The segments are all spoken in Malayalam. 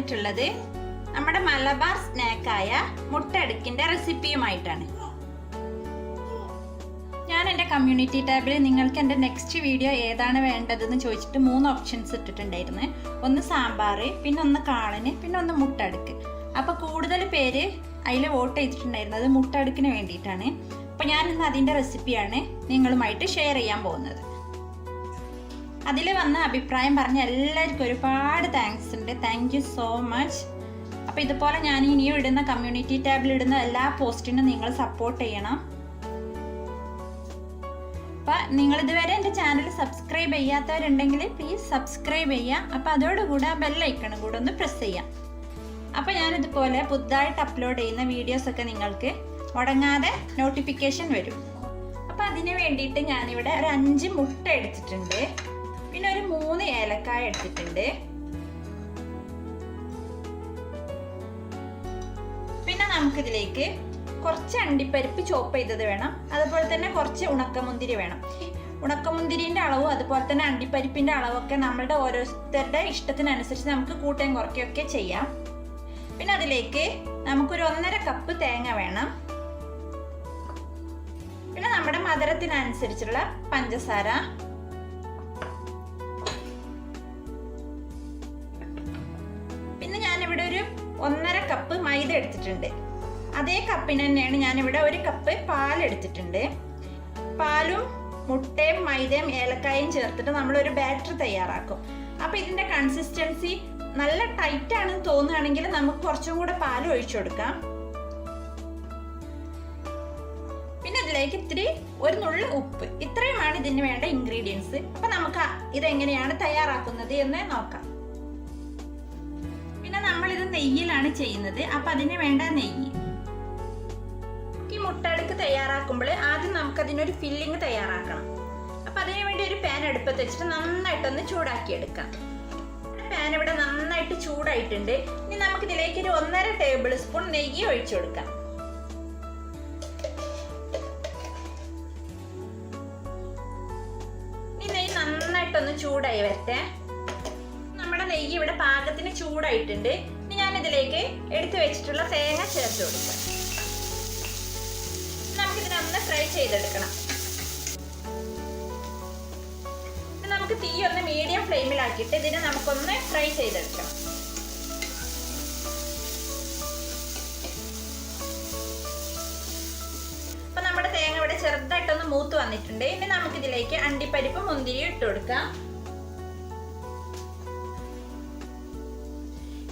വന്നിട്ടുള്ളത് നമ്മുടെ മലബാർ സ്നാക്കായ മുട്ട അടുക്കിന്റെ റെസിപ്പിയുമായിട്ടാണ്. ഞാൻ എൻ്റെ കമ്മ്യൂണിറ്റി ടാബിൽ നിങ്ങൾക്ക് എൻ്റെ നെക്സ്റ്റ് വീഡിയോ ഏതാണ് വേണ്ടതെന്ന് ചോദിച്ചിട്ട് 3 ഓപ്ഷൻസ് ഇട്ടിട്ടുണ്ടായിരുന്നു. ഒന്ന് സാമ്പാർ, പിന്നെ ഒന്ന് കാളന്, പിന്നെ ഒന്ന് മുട്ട അടുക്ക്. അപ്പോൾ കൂടുതൽ പേര് അതിൽ വോട്ട് ചെയ്തിട്ടുണ്ടായിരുന്നത് മുട്ട അടുക്കിന് വേണ്ടിയിട്ടാണ്. അപ്പോൾ ഞാൻ ഇന്ന് അതിൻ്റെ റെസിപ്പിയാണ് നിങ്ങളുമായിട്ട് ഷെയർ ചെയ്യാൻ പോകുന്നത്. അതിൽ വന്ന അഭിപ്രായം പറഞ്ഞ എല്ലാവർക്കും ഒരുപാട് താങ്ക്സ് ഉണ്ട്. Thank you so much. അപ്പോൾ ഇതുപോലെ ഞാൻ ഇനിയും ഇടുന്ന കമ്മ്യൂണിറ്റി ടാബിൽ ഇടുന്ന എല്ലാ പോസ്റ്റിനും നിങ്ങൾ സപ്പോർട്ട് ചെയ്യണം. അപ്പോൾ നിങ്ങൾ ഇതുവരെ എൻ്റെ ചാനൽ സബ്സ്ക്രൈബ് ചെയ്യാത്തവരുണ്ടെങ്കിൽ പ്ലീസ് സബ്സ്ക്രൈബ് ചെയ്യുക. അപ്പോൾ അതോടുകൂടെ ബെല്ലൈക്കണും കൂടെ ഒന്ന് പ്രസ് ചെയ്യാം. അപ്പോൾ ഞാനിതുപോലെ പുതുതായിട്ട് അപ്ലോഡ് ചെയ്യുന്ന വീഡിയോസൊക്കെ നിങ്ങൾക്ക് മുടങ്ങാതെ നോട്ടിഫിക്കേഷൻ വരും. അപ്പോൾ അതിന് വേണ്ടിയിട്ട് ഞാനിവിടെ ഒരു 5 മുട്ട എടുത്തിട്ടുണ്ട്. പിന്നെ ഒരു 3 ഏലക്കായ എടുത്തിട്ടുണ്ട്. പിന്നെ നമുക്കിതിലേക്ക് കുറച്ച് അണ്ടിപ്പരിപ്പ് ചോപ്പ് ചെയ്തത് വേണം. അതുപോലെ തന്നെ കുറച്ച് ഉണക്കമുന്തിരി വേണം. ഉണക്കമുന്തിരിൻ്റെ അളവും അതുപോലെ തന്നെ അണ്ടിപ്പരിപ്പിൻ്റെ അളവൊക്കെ നമ്മളുടെ ഓരോരുത്തരുടെ ഇഷ്ടത്തിനനുസരിച്ച് നമുക്ക് കൂട്ടുകയും കുറയ്ക്കുകയൊക്കെ ചെയ്യാം. പിന്നെ അതിലേക്ക് നമുക്കൊരു 1.5 കപ്പ് തേങ്ങ വേണം. പിന്നെ നമ്മുടെ മധുരത്തിനനുസരിച്ചുള്ള പഞ്ചസാര, പിന്നെ ഞാനിവിടെ ഒരു 1.5 കപ്പ് മൈദ എടുത്തിട്ടുണ്ട്. അതേ കപ്പിന് തന്നെയാണ് ഞാനിവിടെ 1 കപ്പ് പാൽ എടുത്തിട്ടുണ്ട്. പാലും മുട്ടയും മൈദയും ഏലക്കായും ചേർത്തിട്ട് നമ്മളൊരു ബാറ്റർ തയ്യാറാക്കും. അപ്പോൾ ഇതിൻ്റെ കൺസിസ്റ്റൻസി നല്ല ടൈറ്റ് ആണെന്ന് തോന്നുകയാണെങ്കിൽ നമുക്ക് കുറച്ചും കൂടെ പാൽ ഒഴിച്ചു കൊടുക്കാം. പിന്നെ ഇതിലേക്ക് ഒരു നുള്ളു ഉപ്പ്. ഇത്രയുമാണ് ഇതിന് വേണ്ട ഇൻഗ്രീഡിയൻസ്. അപ്പം നമുക്ക് ഇതെങ്ങനെയാണ് തയ്യാറാക്കുന്നത് എന്ന് നോക്കാം. പിന്നെ നമ്മളിത് നെയ്യിലാണ് ചെയ്യുന്നത്. അപ്പം അതിന് വേണ്ട നെയ്യ്. ഈ മുട്ട അടുക്ക് തയ്യാറാക്കുമ്പോൾ ആദ്യം നമുക്കതിനൊരു ഫില്ലിങ് തയ്യാറാക്കണം. അപ്പം അതിനു വേണ്ടി ഒരു പാൻ അടുപ്പത്ത് വെച്ചിട്ട് നന്നായിട്ടൊന്ന് ചൂടാക്കിയെടുക്കാം. പാൻ ഇവിടെ നന്നായിട്ട് ചൂടായിട്ടുണ്ട്. ഇനി നമുക്കിതിലേക്ക് ഒരു 1.5 ടേബിൾ സ്പൂൺ നെയ്യ് ഒഴിച്ചു കൊടുക്കാം. ഈ നെയ്യ് നന്നായിട്ടൊന്ന് ചൂടായി വരട്ടെ. നമ്മുടെ നെയ്യ് ഇവിടെ പാകത്തിന് ചൂടായിട്ടുണ്ട്. ഇനി ഞാൻ ഇതിലേക്ക് എടുത്തു വെച്ചിട്ടുള്ള തേങ്ങ ചേർത്ത് കൊടുക്കാം. നമുക്കിതിനൊന്ന് ഫ്രൈ ചെയ്തെടുക്കണം. നമുക്ക് തീ ഒന്ന് മീഡിയം ഫ്ലെയിമിലാക്കിയിട്ട് ഇതിനെ നമുക്കൊന്ന് ഫ്രൈ ചെയ്തെടുക്കണം. അപ്പൊ നമ്മുടെ തേങ്ങ ഇവിടെ ചെറുതായിട്ടൊന്ന് മൂത്ത് വന്നിട്ടുണ്ട്. ഇനി നമുക്കിതിലേക്ക് അണ്ടിപ്പരിപ്പ് മുന്തിരി ഇട്ട് കൊടുക്കാം.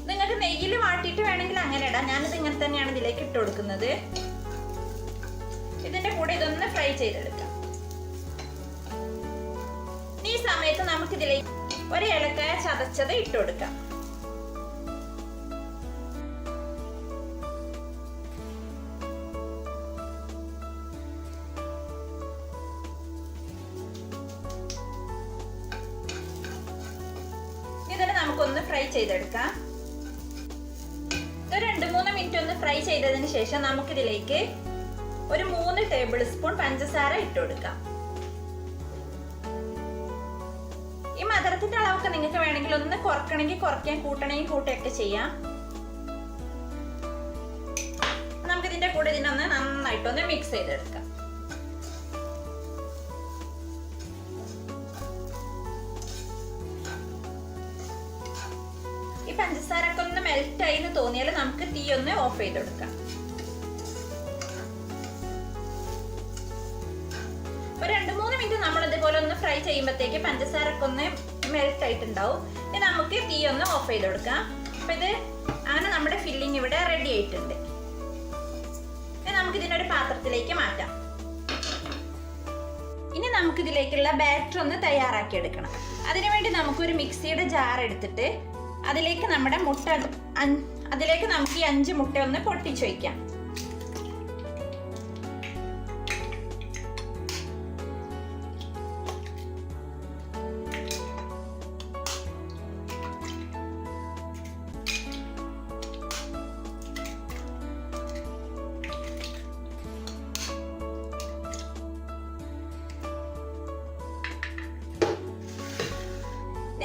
നിങ്ങൾക്ക് നെയ്യിൽ വാട്ടിയിട്ട് വേണമെങ്കിൽ അങ്ങനെ ഇടാം. ഞാനിത് ഇങ്ങനെ തന്നെയാണ് ഇതിലേക്ക് ഇട്ട് കൊടുക്കുന്നത്. ഇതിന്റെ കൂടെ ഇതൊന്ന് ഫ്രൈ ചെയ്തെടുക്കാം. ഈ സമയത്ത് നമുക്കിതിലേക്ക് 1 ഏലക്കായ ചതച്ചത് ഇട്ട് കൊടുക്കാം. ഇതിനെ നമുക്കൊന്ന് ഫ്രൈ ചെയ്തെടുക്കാം. ഒരു 2-3 മിനിറ്റ് ഒന്ന് ഫ്രൈ ചെയ്തതിന് ശേഷം നമുക്കിതിലേക്ക് ഒരു 3 ടേബിൾ സ്പൂൺ പഞ്ചസാര ഇട്ട് കൊടുക്കാം. ഈ മധുരത്തിന്റെ അളവൊക്കെ നിങ്ങൾക്ക് വേണമെങ്കിൽ ഒന്ന് കുറക്കണമെങ്കിൽ കുറയ്ക്കാൻ, കൂട്ടണമെങ്കിൽ കൂട്ടുകയൊക്കെ ചെയ്യാം. നമുക്കിതിന്റെ കൂടെ ഇതിനൊന്ന് നന്നായിട്ടൊന്ന് മിക്സ് ചെയ്തെടുക്കാം. ഈ പഞ്ചസാരൊക്കെ ഒന്ന് മെൽറ്റ് ആയി എന്ന് തോന്നിയാൽ നമുക്ക് തീ ഒന്ന് ഓഫ് ചെയ്തെടുക്കാം. ഒരു 2-3 മിനിറ്റ് നമ്മൾ ഇതുപോലെ ഒന്ന് ഫ്രൈ ചെയ്യുമ്പോഴത്തേക്ക് പഞ്ചസാരൊക്കെ ഒന്ന് മെൽറ്റ് ആയിട്ടുണ്ടാവും. ഇനി നമുക്ക് തീ ഒന്ന് ഓഫ് ചെയ്ത് കൊടുക്കാം. അപ്പൊ ഇത് അങ്ങനെ നമ്മുടെ ഫില്ലിങ് ഇവിടെ റെഡി ആയിട്ടുണ്ട്. ഇനി നമുക്ക് ഇതിനൊരു പാത്രത്തിലേക്ക് മാറ്റാം. ഇനി നമുക്ക് ഇതിലേക്കുള്ള ബാറ്റർ ഒന്ന് തയ്യാറാക്കി എടുക്കണം. അതിനുവേണ്ടി നമുക്കൊരു മിക്സിയുടെ ജാർ എടുത്തിട്ട് അതിലേക്ക് നമ്മുടെ അതിലേക്ക് നമുക്ക് ഈ 5 മുട്ട ഒന്ന് പൊട്ടിച്ചു വയ്ക്കാം.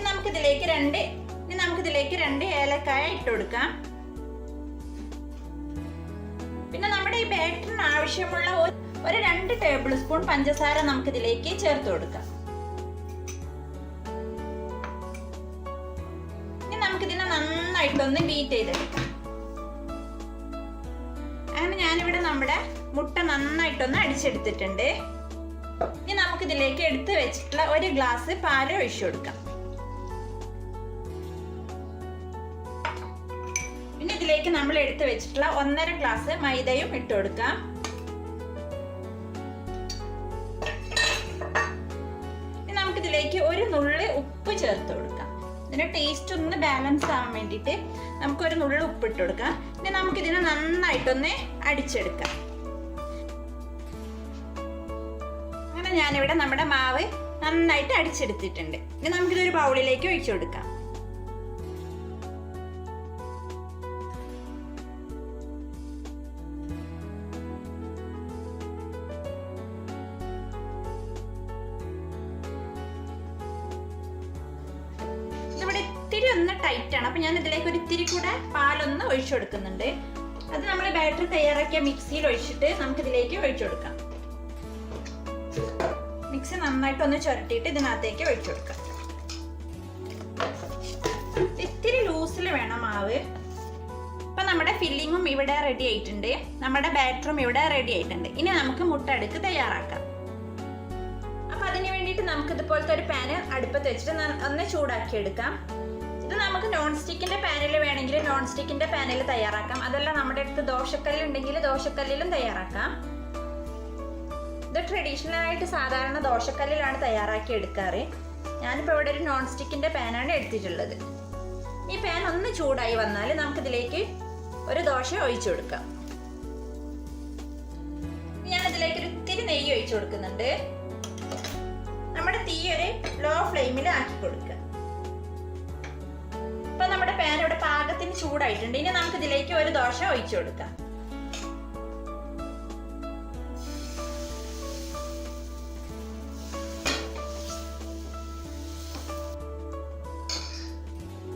നമുക്കിതിലേക്ക് നമുക്കിതിലേക്ക് 2 ഏലക്കായ ഇട്ട് കൊടുക്കാം. പിന്നെ നമ്മുടെ ഈ ബാറ്ററിന് ആവശ്യമുള്ള ഒരു 2 ടേബിൾ സ്പൂൺ പഞ്ചസാര നമുക്കിതിലേക്ക് ചേർത്ത് കൊടുക്കാം. ഇനി നമുക്കിതിനെ നന്നായിട്ടൊന്ന് ബീറ്റ് ചെയ്തെടുക്കാം. അങ്ങനെ ഞാനിവിടെ നമ്മുടെ മുട്ട നന്നായിട്ടൊന്ന് അടിച്ചെടുത്തിട്ടുണ്ട്. ഇനി നമുക്കിതിലേക്ക് എടുത്ത് വെച്ചിട്ടുള്ള 1 ഗ്ലാസ് പാല് ഒഴിച്ചു കൊടുക്കാം. പിന്നെ ഇതിലേക്ക് നമ്മൾ എടുത്ത് വെച്ചിട്ടുള്ള 1.5 ഗ്ലാസ് മൈദയും ഇട്ട് കൊടുക്കാം. ഇനി നമുക്കിതിലേക്ക് ഒരു നുള്ളി ഉപ്പ് ചേർത്ത് കൊടുക്കാം. ഇതിന്റെ ടേസ്റ്റ് ഒന്ന് ബാലൻസ് ആവാൻ വേണ്ടിയിട്ട് നമുക്ക് ഒരു നുള്ളി ഉപ്പ് ഇട്ട് കൊടുക്കാം. ഇനി നമുക്കിതിനെ നന്നായിട്ടൊന്ന് അടിച്ചെടുക്കാം. അങ്ങനെ ഞാനിവിടെ നമ്മുടെ മാവ് നന്നായിട്ട് അടിച്ചെടുത്തിട്ടുണ്ട്. ഇനി നമുക്കിതൊരു ബൗളിലേക്ക് ഒഴിച്ചു കൊടുക്കാം. ഇത്തിരി ഒന്ന് ടൈറ്റ് ആണ്, അപ്പൊ ഞാൻ ഇതിലേക്ക് ഒരു ഇത്തിരി കൂടെ പാലൊന്ന് ഒഴിച്ചു കൊടുക്കുന്നുണ്ട്. അത് നമ്മൾ ബാറ്ററി തയ്യാറാക്കിയ മിക്സിയിൽ ഒഴിച്ചിട്ട് നമുക്ക് ഇതിലേക്ക് ഒഴിച്ചു കൊടുക്കാം. മിക്സി നന്നായിട്ടൊന്ന് ചുരട്ടിയിട്ട് ഇതിനകത്തേക്ക് ഒഴിച്ചു കൊടുക്കാം. ഇത്തിരി ലൂസിൽ വേണം മാവ്. ഇപ്പൊ നമ്മുടെ ഫില്ലിങ്ങും ഇവിടെ റെഡി ആയിട്ടുണ്ട്, നമ്മുടെ ബാറ്ററും ഇവിടെ റെഡി ആയിട്ടുണ്ട്. ഇനി നമുക്ക് മുട്ട അടുക്ക് തയ്യാറാക്കാം. അപ്പൊ അതിന് വേണ്ടിയിട്ട് നമുക്ക് ഇതുപോലത്തെ ഒരു പാന് അടുപ്പത്ത് വെച്ചിട്ട് ഒന്ന് ചൂടാക്കി എടുക്കാം. ഇത് നമുക്ക് നോൺ സ്റ്റിക്കിന്റെ പാനിൽ വേണമെങ്കിൽ നോൺ സ്റ്റിക്കിന്റെ പാനിൽ തയ്യാറാക്കാം. അതല്ല നമ്മുടെ അടുത്ത് ദോശക്കല്ല് ഉണ്ടെങ്കിൽ ദോശക്കല്ലിലും തയ്യാറാക്കാം. ഇത് ട്രഡീഷണൽ ആയിട്ട് സാധാരണ ദോശക്കല്ലിലാണ് തയ്യാറാക്കി എടുക്കാറ്. ഞാനിപ്പോൾ ഇവിടെ ഒരു നോൺ സ്റ്റിക്കിന്റെ പാനാണ് എടുത്തിട്ടുള്ളത്. ഈ പാൻ ഒന്ന് ചൂടായി വന്നാൽ നമുക്കിതിലേക്ക് ഒരു ദോശ ഒഴിച്ചു കൊടുക്കാം. ഞാൻ ഇതിലേക്ക് ഒരു ഇത്തിരി നെയ്യ് ഒഴിച്ചു കൊടുക്കുന്നുണ്ട്. നമ്മുടെ തീ ഒരു ലോ ഫ്ലെയിമിൽ ആക്കി കൊടുക്കുക. ഇപ്പൊ നമ്മുടെ പാൻ ഇവിടെ പാകത്തിന് ചൂടായിട്ടുണ്ട്. ഇനി നമുക്ക് ഇതിലേക്ക് ഒരു ദോശ ഒഴിച്ചു കൊടുക്കാം.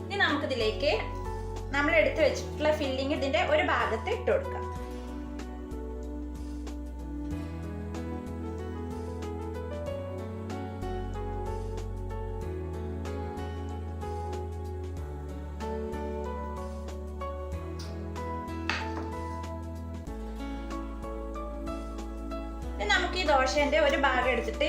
ഇനി നമുക്കിതിലേക്ക് നമ്മൾ എടുത്തു വെച്ചിട്ടുള്ള ഫില്ലിംഗ് ഇതിന്റെ ഒരു ഭാഗത്ത് ഇട്ട് കൊടുക്കാം. നമുക്ക് ഈ ദോശന്റെ ഒരു ഭാഗം എടുത്തിട്ട്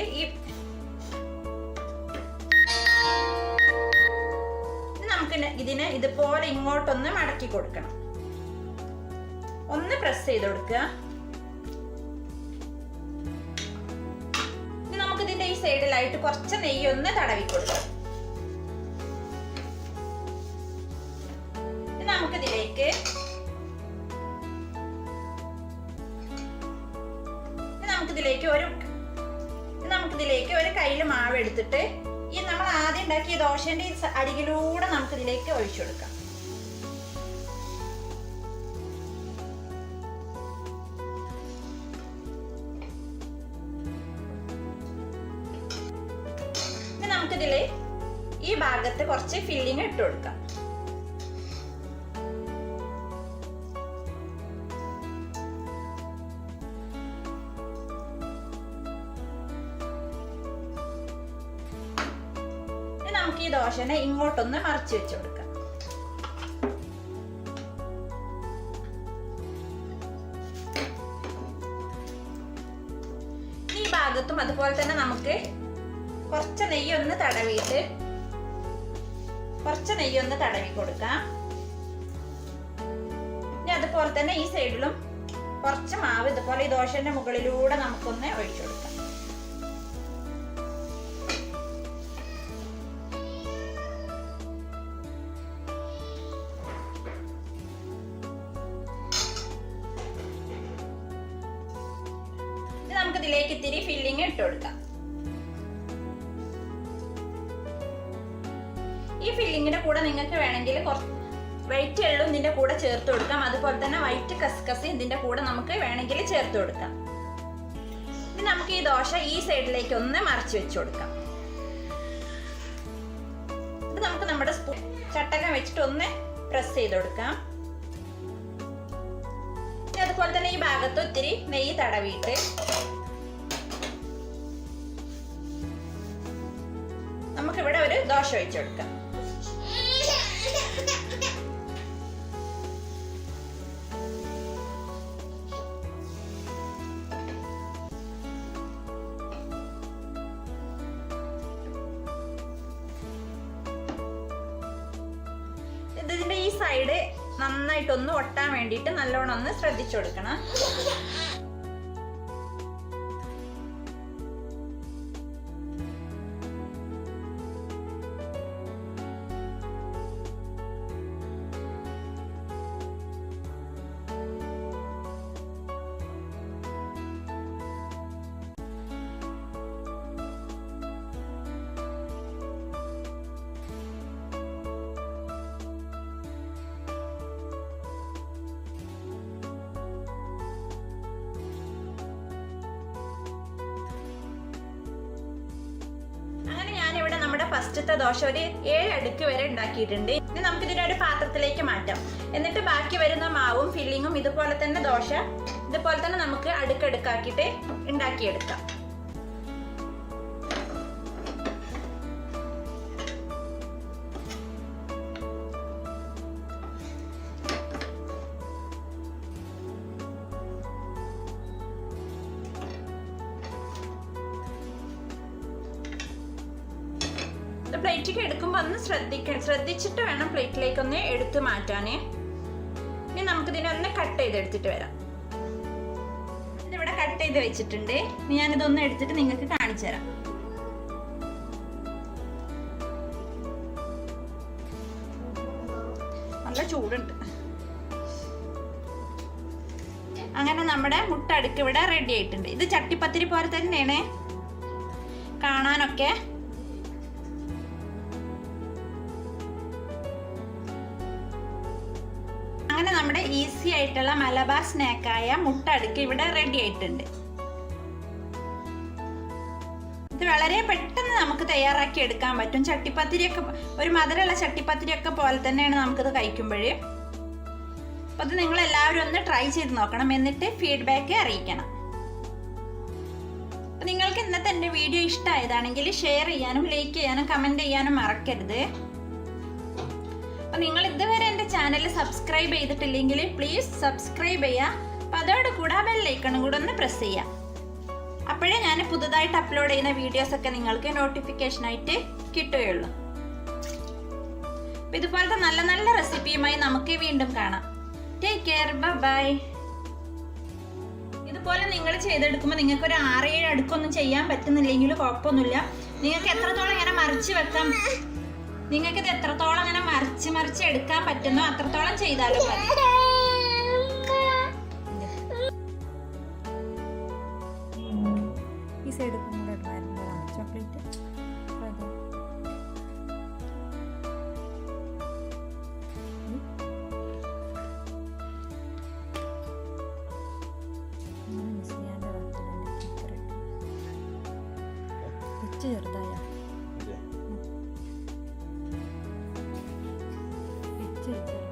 നമുക്ക് ഇതിനെ ഇതുപോലെ ഇങ്ങോട്ടൊന്ന് മടക്കി കൊടുക്കണം. ഒന്ന് പ്രസ് ചെയ്ത് കൊടുക്കുക. ഇനി നമുക്ക് ഇതിന്റെ ഈ സൈഡിലായിട്ട് കുറച്ച് നെയ്യ് ഒന്ന് തടവി കൊടുക്കാം. നമുക്കിതിലേക്ക് നമുക്കിതിലേക്ക് ഒരു കയ്യിൽ മാവ് എടുത്തിട്ട് ഈ നമ്മൾ ആദ്യം ഉണ്ടാക്കിയ ദോശന്റെ അരികിലൂടെ നമുക്കിതിലേക്ക് ഒഴിച്ചു കൊടുക്കാം. ഇനി നമുക്കിതില് ഈ ഭാഗത്ത് കുറച്ച് ഫില്ലിങ് ഇട്ട് കൊടുക്കാം. നമുക്ക് ഈ ദോശനെ ഇങ്ങോട്ടൊന്ന് മറിച്ച് വെച്ച് കൊടുക്കാം. ഈ ഭാഗത്തും അതുപോലെ തന്നെ നമുക്ക് കുറച്ച് നെയ്യൊന്ന് തടവി കൊടുക്കാം. ഇനി അതുപോലെ തന്നെ ഈ സൈഡിലും കുറച്ച് മാവ് ഇതുപോലെ ഈ ദോശന്റെ മുകളിലൂടെ നമുക്കൊന്ന് ഒഴിച്ചു കൊടുക്കാം. നമുക്ക് ഇതിലേക്ക് ഇത്തിരി ഫില്ലിങ് ഇട്ട് കൊടുക്കാം. ഈ ഫില്ലിങ്ങിന്റെ കൂടെ നിങ്ങൾക്ക് വേണമെങ്കിൽ വൈറ്റ് എള്ളും ഇതിന്റെ കൂടെ ചേർത്ത് കൊടുക്കാം. അതുപോലെ തന്നെ വൈറ്റ് കസ്കസ് ഇതിന്റെ കൂടെ നമുക്ക് വേണമെങ്കിൽ ചേർത്ത് കൊടുക്കാം. ഇനി നമുക്ക് ഈ ദോശ ഈ സൈഡിലേക്ക് ഒന്ന് മറിച്ച് വെച്ച് കൊടുക്കാം. ഇത് നമുക്ക് നമ്മുടെ ചട്ടകം വെച്ചിട്ട് ഒന്ന് പ്രസ് ചെയ്ത് കൊടുക്കാം. അതുപോലെ തന്നെ ഈ ഭാഗത്ത് ഒത്തിരി നെയ്യ് തടവിയിട്ട് നമുക്കിവിടെ ഒരു ദോശ ഒഴിച്ചു കൊടുക്കാം. ഇതിന്റെ ഈ സൈഡ് നന്നായിട്ടൊന്ന് ഒട്ടാൻ വേണ്ടിയിട്ട് നല്ലോണം ഒന്ന് ശ്രദ്ധിച്ചു കൊടുക്കണം. ഫസ്റ്റത്തെ ദോശ ഒരു 7 അടുക്ക് വരെ ഉണ്ടാക്കിയിട്ടുണ്ട്. ഇനി നമുക്ക് ഇതിനെ ഒരു പാത്രത്തിലേക്ക് മാറ്റാം. എന്നിട്ട് ബാക്കി വരുന്ന മാവും ഫില്ലിങ്ങും ഇതുപോലെ തന്നെ ദോശ ഇതുപോലെ തന്നെ നമുക്ക് അടുക്കടുക്കാക്കിയിട്ട് ഉണ്ടാക്കിയെടുക്കാം. പ്ലേറ്റിലേക്ക് എടുക്കുമ്പോൾ ഒന്ന് ശ്രദ്ധിച്ചിട്ട് വേണം പ്ലേറ്റിലേക്ക് ഒന്ന് എടുത്ത് മാറ്റാനേ. ഇനി നമുക്കിതിനെ ഒന്ന് കട്ട് ചെയ്തെടുത്തിട്ട് വരാം. ഇതിവിടെ കട്ട് ചെയ്ത് വെച്ചിട്ടുണ്ട്. ഇനി ഞാനിതൊന്ന് എടുത്തിട്ട് നിങ്ങൾക്ക് കാണിച്ചു തരാം. നല്ല ചൂടുണ്ട്. അങ്ങനെ നമ്മുടെ മുട്ട അടുക്ക് ഇവിടെ റെഡി ആയിട്ടുണ്ട്. ഇത് ചട്ടിപ്പത്തിരി പോലെ തന്നെയാണ് കാണാനൊക്കെ. അങ്ങനെ നമ്മുടെ ഈസി ആയിട്ടുള്ള മലബാർ സ്നാക്കായ മുട്ട അടുക്ക് ഇവിടെ റെഡി ആയിട്ടുണ്ട്. ഇത് വളരെ പെട്ടെന്ന് നമുക്ക് തയ്യാറാക്കി എടുക്കാൻ പറ്റും. ചട്ടിപ്പത്തിരിയൊക്കെ ഒരു മധുരമുള്ള ചട്ടിപ്പത്തിരിയൊക്കെ പോലെ തന്നെയാണ് നമുക്കിത് കഴിക്കുമ്പോഴേ. അപ്പോൾ അത് നിങ്ങൾ എല്ലാവരും ഒന്ന് ട്രൈ ചെയ്ത് നോക്കണം. എന്നിട്ട് ഫീഡ്ബാക്ക് അറിയിക്കണം. അപ്പോൾ നിങ്ങൾക്ക് ഇന്നത്തെ എൻ്റെ വീഡിയോ ഇഷ്ടമായതാണെങ്കിൽ ഷെയർ ചെയ്യാനും ലൈക്ക് ചെയ്യാനും കമൻറ്റ് ചെയ്യാനും മറക്കരുത്. അപ്പോൾ നിങ്ങൾ ഇതുവരെ എൻ്റെ ചാനൽ സബ്സ്ക്രൈബ് ചെയ്തിട്ടില്ലെങ്കിൽ പ്ലീസ് സബ്സ്ക്രൈബ് ചെയ്യുക. അപ്പോൾ അതോട് കൂടെ ബെല്ലൈക്കണും കൂടെ ഒന്ന് പ്രസ് ചെയ്യാം. അപ്പോഴേ ഞാൻ പുതുതായിട്ട് അപ്ലോഡ് ചെയ്യുന്ന വീഡിയോസൊക്കെ നിങ്ങൾക്ക് നോട്ടിഫിക്കേഷനായിട്ട് കിട്ടുകയുള്ളൂ. അപ്പോൾ ഇതുപോലത്തെ നല്ല നല്ല റെസിപ്പിയുമായി നമുക്ക് വീണ്ടും കാണാം. Take care, bye. ഇതുപോലെ നിങ്ങൾ ചെയ്തെടുക്കുമ്പോൾ നിങ്ങൾക്ക് ഒരു 6-7 അടുക്കൊന്നും ചെയ്യാൻ പറ്റുന്നില്ലെങ്കിലും കുഴപ്പമൊന്നുമില്ല. നിങ്ങൾക്ക് എത്രത്തോളം ഇങ്ങനെ മറിച്ച് വെക്കാം, നിങ്ങൾക്ക് ഇത് എത്രത്തോളം അങ്ങനെ മറിച്ച് എടുക്കാൻ പറ്റുന്നോ അത്രത്തോളം ചെയ്താലും മതി. ഈ സൈഡ് ചോക്ലേറ്റ് ചെറുതായ Thank you.